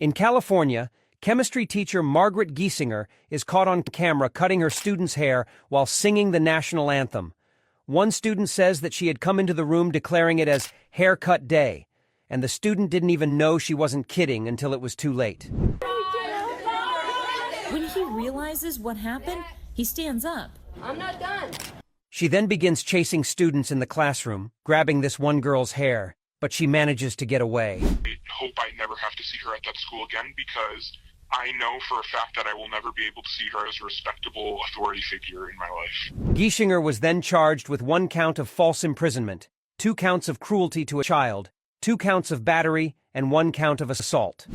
In California, chemistry teacher Margaret Gieszinger is caught on camera cutting her student's hair while singing the national anthem. One student says that she had come into the room declaring it as haircut day, and the student didn't even know she wasn't kidding until it was too late. When he realizes what happened, he stands up. I'm not done. She then begins chasing students in the classroom, grabbing this one girl's hair, but she manages to get away. I hope I never have to see her at that school again, because I know for a fact that I will never be able to see her as a respectable authority figure in my life. Gieszinger was then charged with 1 count of false imprisonment, 2 counts of cruelty to a child, 2 counts of battery, and 1 count of assault.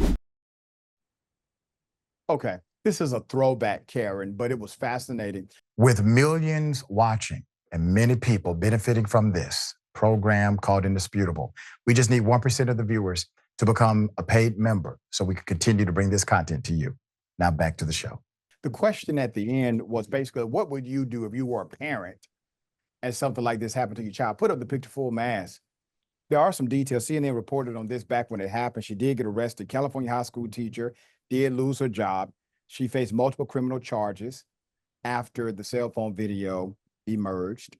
Okay, this is a throwback, Karen, but it was fascinating. With millions watching and many people benefiting from this program called Indisputable, we just need 1% of the viewers to become a paid member so we can continue to bring this content to you. Now back to the show. The question at the end was basically, what would you do if you were a parent and something like this happened to your child? Put up the picture full mass. There are some details. CNN reported on this back when it happened. She did get arrested. California high school teacher did lose her job. She faced multiple criminal charges after the cell phone video emerged.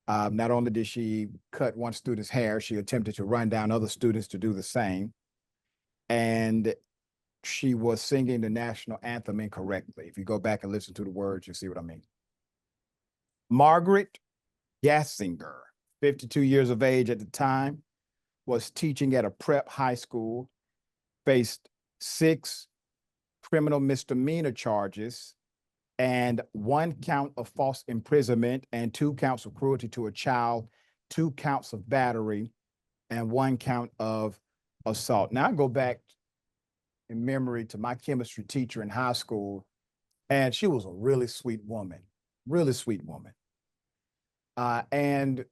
Not only did she cut one student's hair, she attempted to run down other students to do the same. And she was singing the national anthem incorrectly. If you go back and listen to the words, you see what I mean. Margaret Gieszinger, 52 years of age at the time, was teaching at a prep high school, faced 6 criminal misdemeanor charges and 1 count of false imprisonment and 2 counts of cruelty to a child, 2 counts of battery, and 1 count of assault. Now I go back in memory to my chemistry teacher in high school, and she was a really sweet woman, really sweet woman. And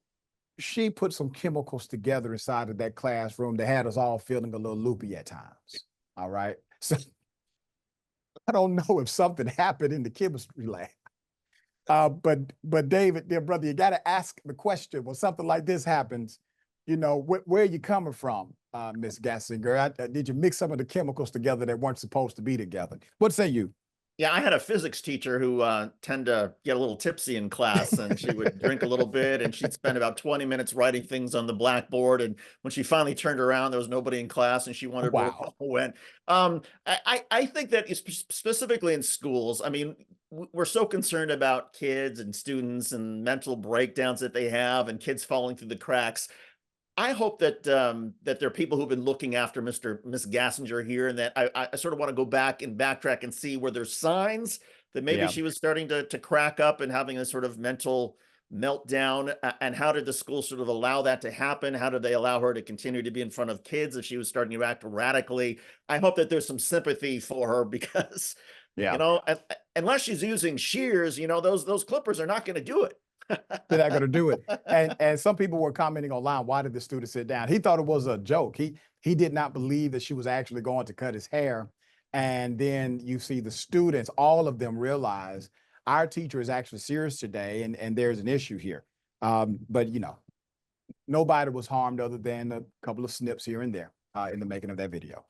she put some chemicals together inside of that classroom that had us all feeling a little loopy at times, all right? So I don't know if something happened in the chemistry lab. But David, dear brother, you got to ask the question, when something like this happens, you know, where are you coming from, Ms. Gieszinger? Did you mix some of the chemicals together that weren't supposed to be together? What say you? Yeah, I had a physics teacher who tend to get a little tipsy in class, and she would drink a little bit, and she'd spend about 20 minutes writing things on the blackboard. And when she finally turned around, there was nobody in class, and she wondered where it all went. I think that specifically in schools, I mean, we're so concerned about kids and students and mental breakdowns that they have and kids falling through the cracks. I hope that that there are people who've been looking after Miss Gieszinger here, and that I sort of want to go back and backtrack and see where there's signs that maybe she was starting to crack up and having a sort of mental meltdown. And how did the school sort of allow that to happen? How did they allow her to continue to be in front of kids if she was starting to act radically? I hope that there's some sympathy for her, because you know, unless she's using shears, you know, those clippers are not going to do it. They're not going to do it. And some people were commenting online, why did the student sit down? He thought it was a joke. He did not believe that she was actually going to cut his hair. And then you see the students, all of them realize our teacher is actually serious today, and there's an issue here. But, you know, nobody was harmed other than a couple of snips here and there in the making of that video.